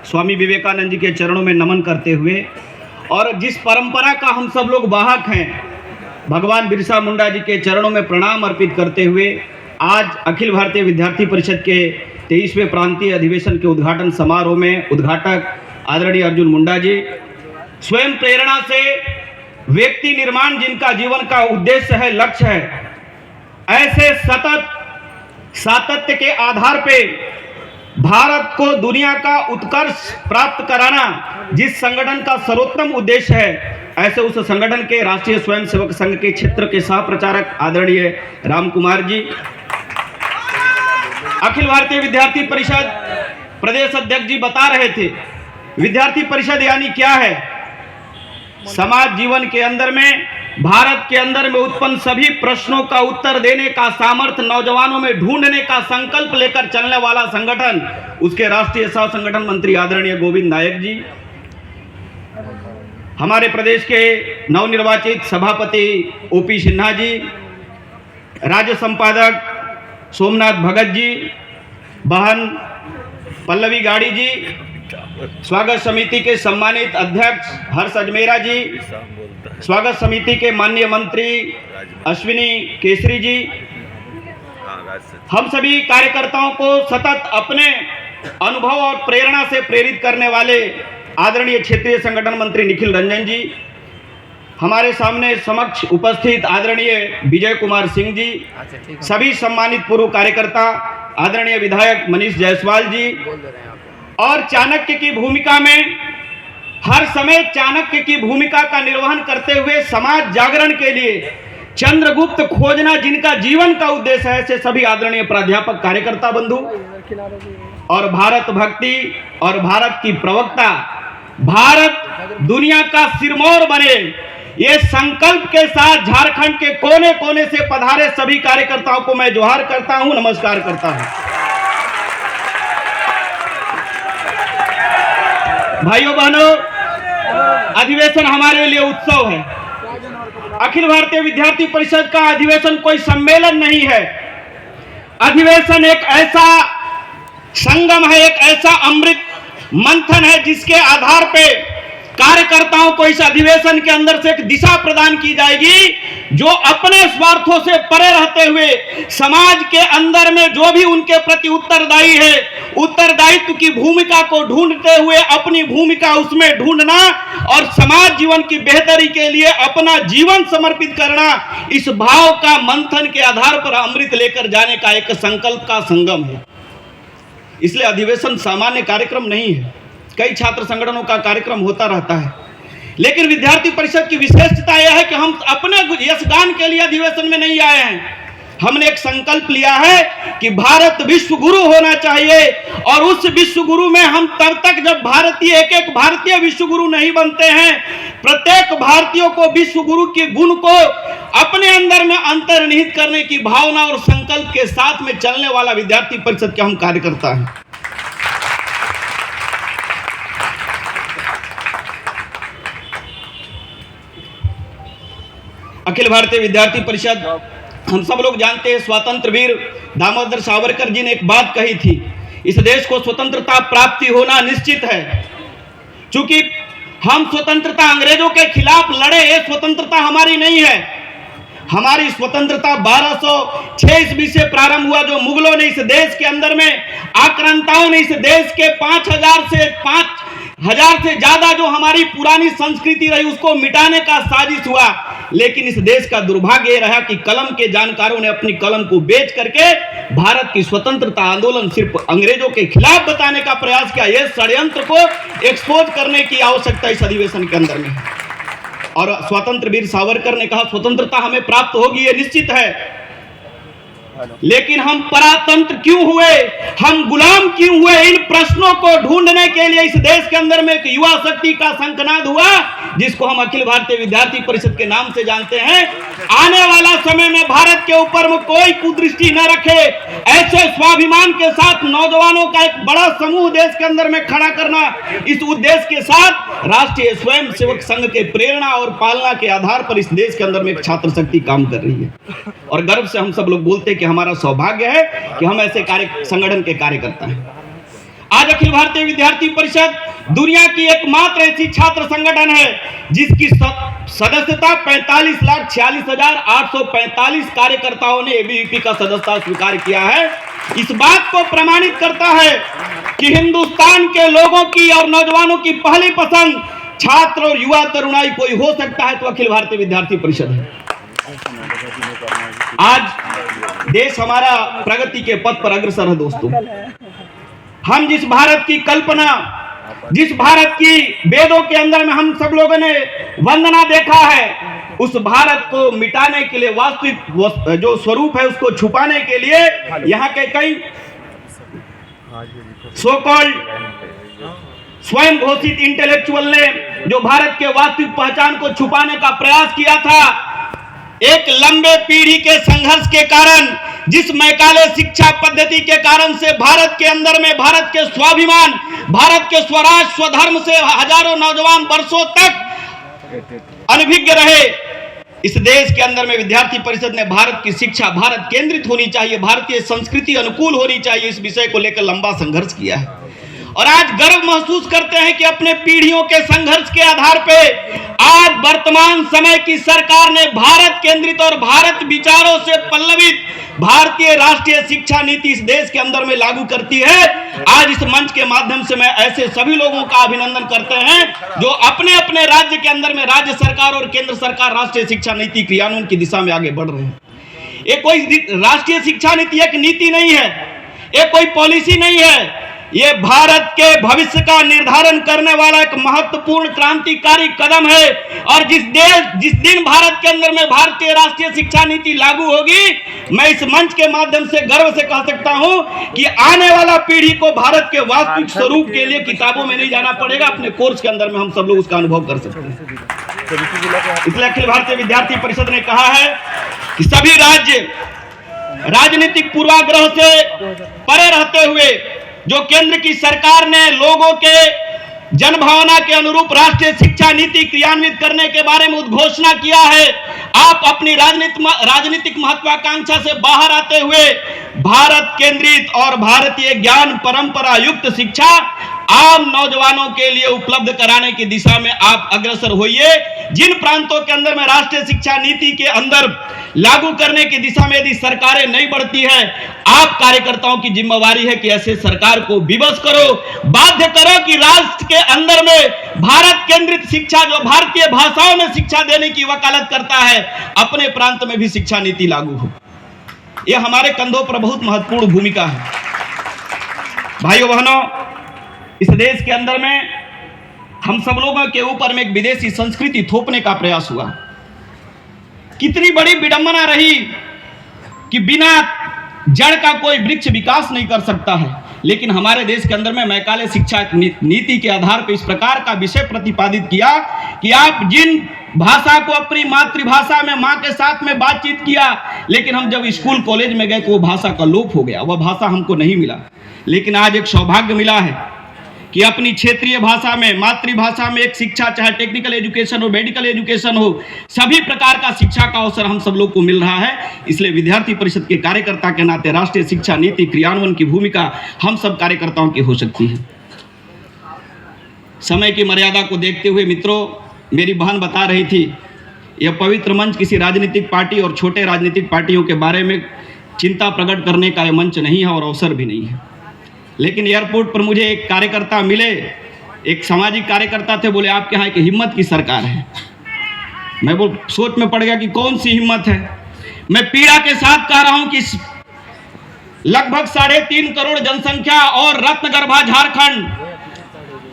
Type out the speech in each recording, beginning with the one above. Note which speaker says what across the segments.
Speaker 1: स्वामी विवेकानंद जी के चरणों में नमन करते हुए और जिस परंपरा का हम सब लोग वाहक हैं, भगवान बिरसा मुंडा जी के चरणों में प्रणाम अर्पित करते हुए आज अखिल भारतीय विद्यार्थी परिषद के 23वें प्रांतीय अधिवेशन के उद्घाटन समारोह में उद्घाटक आदरणीय अर्जुन मुंडा जी स्वयं प्रेरणा से व्यक्ति निर्माण जिनका जीवन का उद्देश्य है, लक्ष्य है, ऐसे सतत सातत्य के आधार पे भारत को दुनिया का उत्कर्ष प्राप्त कराना जिस संगठन का सर्वोत्तम उद्देश्य है, ऐसे उस संगठन के राष्ट्रीय स्वयंसेवक संघ के क्षेत्र के सह प्रचारक आदरणीय राम कुमार जी, अखिल भारतीय विद्यार्थी परिषद प्रदेश अध्यक्ष जी बता रहे थे, विद्यार्थी परिषद यानी क्या है। समाज जीवन के अंदर में, भारत के अंदर में उत्पन्न सभी प्रश्नों का उत्तर देने का सामर्थ्य नौजवानों में ढूंढने का संकल्प लेकर चलने वाला संगठन, उसके राष्ट्रीय सह संगठन मंत्री आदरणीय गोविंद नायक जी, हमारे प्रदेश के नवनिर्वाचित सभापति ओपी सिन्हा जी, राज्य संपादक सोमनाथ भगत जी, बहन पल्लवी गाड़ी जी, स्वागत समिति के सम्मानित अध्यक्ष हर्ष अजमेरा जी, स्वागत समिति के माननीय मंत्री अश्विनी केसरी जी, हम सभी कार्यकर्ताओं को सतत अपने अनुभव और प्रेरणा से प्रेरित करने वाले आदरणीय क्षेत्रीय संगठन मंत्री निखिल रंजन जी, हमारे सामने समक्ष उपस्थित आदरणीय विजय कुमार सिंह जी, सभी सम्मानित पूर्व कार्यकर्ता आदरणीय विधायक मनीष जायसवाल जी, और चाणक्य की भूमिका में हर समय चाणक्य की भूमिका का निर्वहन करते हुए समाज जागरण के लिए चंद्रगुप्त खोजना जिनका जीवन का उद्देश्य है, ऐसे सभी आदरणीय प्राध्यापक कार्यकर्ता बंधु और भारत भक्ति और भारत की प्रवक्ता, भारत दुनिया का सिरमौर बने, ये संकल्प के साथ झारखंड के कोने कोने से पधारे सभी कार्यकर्ताओं को मैं जोहार करता हूं, नमस्कार करता हूं। भाइयों बहनों, अधिवेशन हमारे लिए उत्सव है। अखिल भारतीय विद्यार्थी परिषद का अधिवेशन कोई सम्मेलन नहीं है। अधिवेशन एक ऐसा संगम है, एक ऐसा अमृत मंथन है जिसके आधार पे कार्यकर्ताओं को इस अधिवेशन के अंदर से एक दिशा प्रदान की जाएगी, जो अपने स्वार्थों से परे रहते हुए समाज के अंदर में जो भी उनके प्रति उत्तरदायी है, उत्तरदायित्व की भूमिका को ढूंढते हुए अपनी भूमिका उसमें ढूंढना और समाज जीवन की बेहतरी के लिए अपना जीवन समर्पित करना, इस भाव का मंथन के आधार पर अमृत लेकर जाने का एक संकल्प का संगम है। इसलिए अधिवेशन सामान्य कार्यक्रम नहीं है। कई छात्र संगठनों का कार्यक्रम होता रहता है, लेकिन विद्यार्थी परिषद की विशेषता यह है कि हम अपने यशगान के लिए अधिवेशन में नहीं आए हैं। हमने एक संकल्प लिया है कि भारत विश्व गुरु होना चाहिए, और उस विश्व गुरु में हम तब तक जब भारतीय एक एक भारतीय विश्व गुरु नहीं बनते हैं, प्रत्येक भारतीयों को विश्व गुरु के गुण को अपने अंदर में अंतर्निहित करने की भावना और संकल्प के साथ में चलने वाला विद्यार्थी परिषद के हम कार्यकर्ता हैं। अखिल भारतीय विद्यार्थी परिषद, हम सब लोग जानते हैं, स्वतंत्र वीर दामोदर सावरकर जी ने एक बात कही थी, इस देश को स्वतंत्रता प्राप्ति होना निश्चित है। क्योंकि हम स्वतंत्रता अंग्रेजों के खिलाफ लड़े, ये स्वतंत्रता हमारी नहीं है। हमारी स्वतंत्रता 1206 ईस्वी से प्रारंभ हुआ, जो मुगलों ने इस देश के अंदर में, आक्रांताओं ने इस देश के 5000 से ज्यादा जो हमारी पुरानी संस्कृति रही उसको मिटाने का साजिश हुआ। लेकिन इस देश का दुर्भाग्य यह रहा कि कलम के जानकारों ने अपनी कलम को बेच करके भारत की स्वतंत्रता आंदोलन सिर्फ अंग्रेजों के खिलाफ बताने का प्रयास किया। यह षड्यंत्र को एक्सपोज करने की आवश्यकता इस अधिवेशन के अंदर में है। और स्वतंत्र वीर सावरकर ने कहा स्वतंत्रता हमें प्राप्त होगी, ये निश्चित है, लेकिन हम परातंत्र क्यों हुए, हम गुलाम क्यों हुए, इन प्रश्नों को ढूंढने के लिए इस देश के अंदर में एक युवा शक्ति का शंखनाद हुआ, जिसको हम अखिल भारतीय विद्यार्थी परिषद के नाम से जानते हैं। आने वाला समय में भारत के ऊपर में कोई कुदृष्टि न रखे, ऐसे स्वाभिमान के साथ नौजवानों का एक बड़ा समूह देश के अंदर में खड़ा करना, इस उद्देश्य के साथ राष्ट्रीय स्वयंसेवक संघ के प्रेरणा और पालना के आधार पर इस देश के अंदर में एक छात्र शक्ति काम कर रही है। और गर्व से हम सब लोग बोलते हैं कि हमारा सौभाग्य है कि हम ऐसे संगठन के कार्यकर्ता हैं। आज अखिल भारतीय विद्यार्थी परिषद दुनिया की एकमात्र ऐसी छात्र संगठन है जिसकी सदस्यता 45,46,845 कार्यकर्ताओं ने एबीवीपी का सदस्यता स्वीकार किया है। इस बात को प्रमाणित करता है कि हिंदुस्तान के लोगों की और नौजवानों की पहली पसंद छात्र और युवा तरुणाई कोई हो सकता है तो अखिल भारतीय विद्यार्थी परिषद है। आज देश हमारा प्रगति के पथ पर अग्रसर है। दोस्तों, हम जिस भारत की कल्पना, जिस भारत की वेदों के अंदर में हम सब लोगों ने वंदना देखा है, उस भारत को मिटाने के लिए, वास्तविक जो स्वरूप है उसको छुपाने के लिए यहाँ के कई सो कॉल्ड स्वयं घोषित इंटेलेक्चुअल ने जो भारत के वास्तविक पहचान को छुपाने का प्रयास किया था, एक लंबे पीढ़ी के संघर्ष के कारण, जिस मैकाले शिक्षा पद्धति के कारण से भारत के अंदर में भारत के स्वाभिमान, भारत के स्वराज स्वधर्म से हजारों नौजवान वर्षों तक अनभिज्ञ रहे, इस देश के अंदर में विद्यार्थी परिषद ने भारत की शिक्षा भारत केंद्रित होनी चाहिए, भारतीय संस्कृति अनुकूल होनी चाहिए, इस विषय को लेकर लंबा संघर्ष किया है। और आज गर्व महसूस करते हैं कि अपने पीढ़ियों के संघर्ष के आधार पे आज वर्तमान समय की सरकार ने भारत केंद्रित और भारत विचारों से पल्लवित भारतीय राष्ट्रीय शिक्षा नीति इस देश के अंदर में लागू करती है। आज इस मंच के माध्यम से मैं ऐसे सभी लोगों का अभिनंदन करते हैं जो अपने अपने राज्य के अंदर में राज्य सरकार और केंद्र सरकार राष्ट्रीय शिक्षा नीति क्रियान्वयन की दिशा में आगे बढ़ रहे हैं। ये कोई राष्ट्रीय शिक्षा नीति एक नीति नहीं है, ये कोई पॉलिसी नहीं है, ये भारत के भविष्य का निर्धारण करने वाला एक महत्वपूर्ण क्रांतिकारी कदम है। और जिस दिन भारत के अंदर में भारतीय राष्ट्रीय शिक्षा नीति लागू होगी, मैं इस मंच के माध्यम से गर्व से कह सकता हूं कि आने वाला पीढ़ी को भारत के वास्तविक स्वरूप के लिए किताबों में नहीं जाना पड़ेगा, अपने कोर्स के अंदर में हम सब लोग उसका अनुभव कर सकते हैं। इसलिए अखिल भारतीय विद्यार्थी परिषद ने कहा है कि सभी राज्य राजनीतिक पूर्वाग्रह से परे रहते हुए जो केंद्र की सरकार ने लोगों के जनभावना के अनुरूप राष्ट्रीय शिक्षा नीति क्रियान्वित करने के बारे में उद्घोषणा किया है, आप अपनी राजनीतिक महत्वाकांक्षा से बाहर आते हुए भारत केंद्रित और भारतीय ज्ञान परंपरा युक्त शिक्षा आम नौजवानों के लिए उपलब्ध कराने की दिशा में आप अग्रसर होइए। जिन प्रांतों के अंदर में राष्ट्रीय शिक्षा नीति के अंदर लागू करने की दिशा में यदि सरकारें नहीं बढ़ती है, आप कार्यकर्ताओं की जिम्मेवारी है कि ऐसे सरकार को विवश करो, बाध्य करो कि राष्ट्र के अंदर में भारत केंद्रित शिक्षा जो भारतीय भाषाओं में शिक्षा देने की वकालत करता है, अपने प्रांत में भी शिक्षा नीति लागू हो। यह हमारे कंधों पर बहुत महत्वपूर्ण भूमिका है। भाइयों बहनों, इस देश के अंदर में हम सब लोगों के ऊपर में एक विदेशी संस्कृति थोपने का प्रयास हुआ। कितनी बड़ी विडंबना रही कि बिना जड़ का कोई वृक्ष विकास नहीं कर सकता है, लेकिन हमारे देश के अंदर में मैकाले शिक्षा नीति के आधार पर इस प्रकार का विषय प्रतिपादित किया कि आप जिन भाषा को अपनी मातृभाषा में माँ के साथ में बातचीत किया, लेकिन हम जब स्कूल कॉलेज में गए तो वो भाषा का लोप हो गया, वह भाषा हमको नहीं मिला। लेकिन आज एक सौभाग्य मिला है कि अपनी क्षेत्रीय भाषा में, मातृभाषा में एक शिक्षा, चाहे टेक्निकल एजुकेशन हो, मेडिकल एजुकेशन हो, सभी प्रकार का शिक्षा का अवसर हम सब लोग को मिल रहा है। इसलिए विद्यार्थी परिषद के कार्यकर्ता के नाते राष्ट्रीय शिक्षा नीति क्रियान्वयन की भूमिका हम सब कार्यकर्ताओं की हो सकती है। समय की मर्यादा को देखते हुए मित्रों, मेरी बहन बता रही थी, यह पवित्र मंच किसी राजनीतिक पार्टी और छोटे राजनीतिक पार्टियों के बारे में चिंता प्रकट करने का यह मंच नहीं है और अवसर भी नहीं है। लेकिन एयरपोर्ट पर मुझे एक कार्यकर्ता मिले, एक सामाजिक कार्यकर्ता थे, बोले आपके यहाँ एक हिम्मत की सरकार है। मैं वो सोच में पड़ गया कि कौन सी हिम्मत है। मैं पीड़ा के साथ कह रहा हूं कि लगभग 3.5 करोड़ जनसंख्या और रत्नगर्भा झारखंड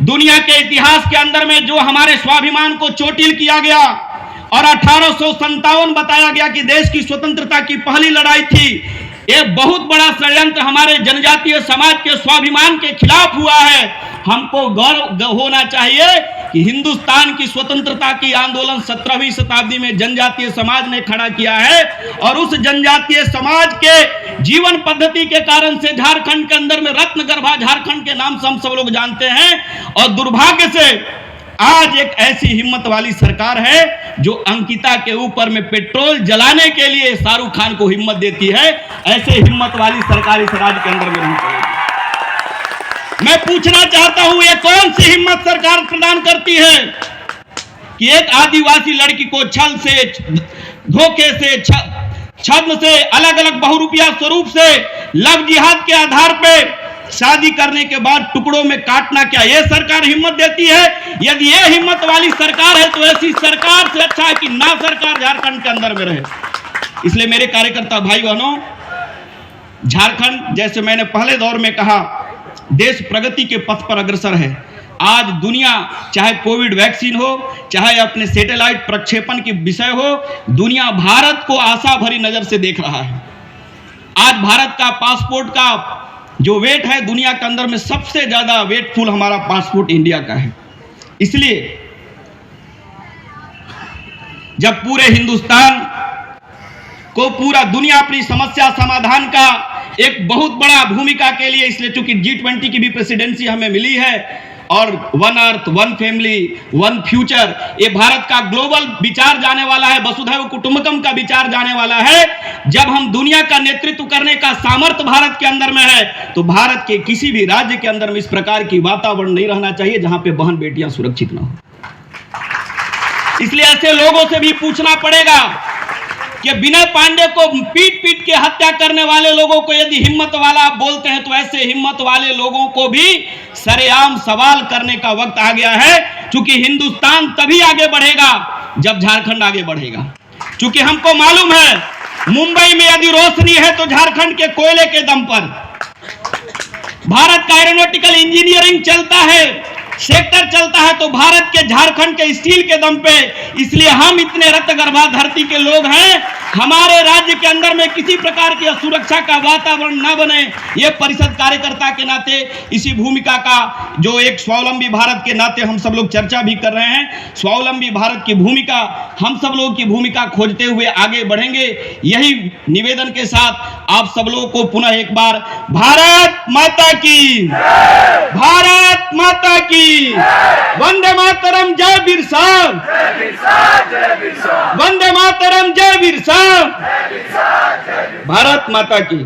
Speaker 1: दुनिया के इतिहास के अंदर में जो हमारे स्वाभिमान को चोटिल किया गया और 1857 बताया गया कि देश की स्वतंत्रता की पहली लड़ाई थी, एक बहुत बड़ा षड्यंत्र हमारे जनजातीय समाज के स्वाभिमान के खिलाफ हुआ है। हमको गौरव होना चाहिए कि हिंदुस्तान की स्वतंत्रता की आंदोलन 17वीं शताब्दी में जनजातीय समाज ने खड़ा किया है और उस जनजातीय समाज के जीवन पद्धति के कारण से झारखंड के अंदर में रत्नगर्भा झारखंड के नाम से हम सब लोग जानते हैं। और दुर्भाग्य से आज एक ऐसी हिम्मत वाली सरकार है जो अंकिता के ऊपर में पेट्रोल जलाने के लिए शाहरुख खान को हिम्मत देती है। ऐसे हिम्मत वाली सरकार इस राज्य के अंदर में नहीं चलेगी। मैं पूछना चाहता हूं, ये कौन सी हिम्मत सरकार प्रदान करती है कि एक आदिवासी लड़की को छल से, धोखे से, छद्म से, अलग अलग बहुरूपिया स्वरूप से, लव जिहाद के आधार पे शादी करने के बाद टुकड़ों में काटना, क्या यह सरकार हिम्मत देती है? यदि यह हिम्मत वाली सरकार है तो ऐसी सरकार से अच्छा है कि ना सरकार झारखंड के अंदर में रहे। इसलिए मेरे कार्यकर्ता भाई बहनों, झारखंड, जैसे मैंने पहले दौर में कहा, देश प्रगति के पथ पर अग्रसर है। आज दुनिया, चाहे कोविड वैक्सीन हो, चाहे अपने सैटेलाइट प्रक्षेपण की विषय हो, दुनिया भारत को आशा भरी नजर से देख रहा है। आज भारत का पासपोर्ट का जो वेट है, दुनिया के अंदर में सबसे ज्यादा वेटफुल हमारा पासपोर्ट इंडिया का है। इसलिए जब पूरे हिंदुस्तान को पूरा दुनिया अपनी समस्या समाधान का एक बहुत बड़ा भूमिका के लिए, इसलिए चूंकि G20 की भी प्रेसिडेंसी हमें मिली है और one earth, one family, one future, ये भारत का ग्लोबल विचार जाने वाला है, वसुधैव कुटुंबकम का विचार जाने वाला है। जब हम दुनिया का नेतृत्व करने का सामर्थ्य भारत के अंदर में है, तो भारत के किसी भी राज्य के अंदर में इस प्रकार की वातावरण नहीं रहना चाहिए जहां पे बहन बेटियां सुरक्षित ना हो। इसलिए ऐसे लोगों से भी पूछना पड़ेगा कि विनय पांडे को पीट पीट के हत्या करने वाले लोगों को यदि हिम्मत वाला आप बोलते हैं, तो ऐसे हिम्मत वाले लोगों को भी सरेआम सवाल करने का वक्त आ गया है। क्योंकि हिंदुस्तान तभी आगे बढ़ेगा जब झारखंड आगे बढ़ेगा। क्योंकि हमको मालूम है, मुंबई में यदि रोशनी है तो झारखंड के कोयले के दम पर। भारत का एरोनॉटिकल इंजीनियरिंग चलता है, सेक्टर चलता है, तो भारत के, झारखंड के स्टील के दम पे। इसलिए हम इतने रत्तगर्भा धरती के लोग हैं। हमारे राज्य के अंदर में किसी प्रकार की असुरक्षा का वातावरण ना बने, ये परिषद कार्यकर्ता के नाते इसी भूमिका का, जो एक स्वावलंबी भारत के नाते हम सब लोग चर्चा भी कर रहे हैं, स्वावलंबी भारत की भूमिका, हम सब लोग की भूमिका खोजते हुए आगे बढ़ेंगे। यही निवेदन के साथ आप सब लोगों को पुनः एक बार भारत माता की, भारत माता की, वंदे मातरम, जय बिरसा, वंदे मातरम, जय बिरसा, भारत माता की।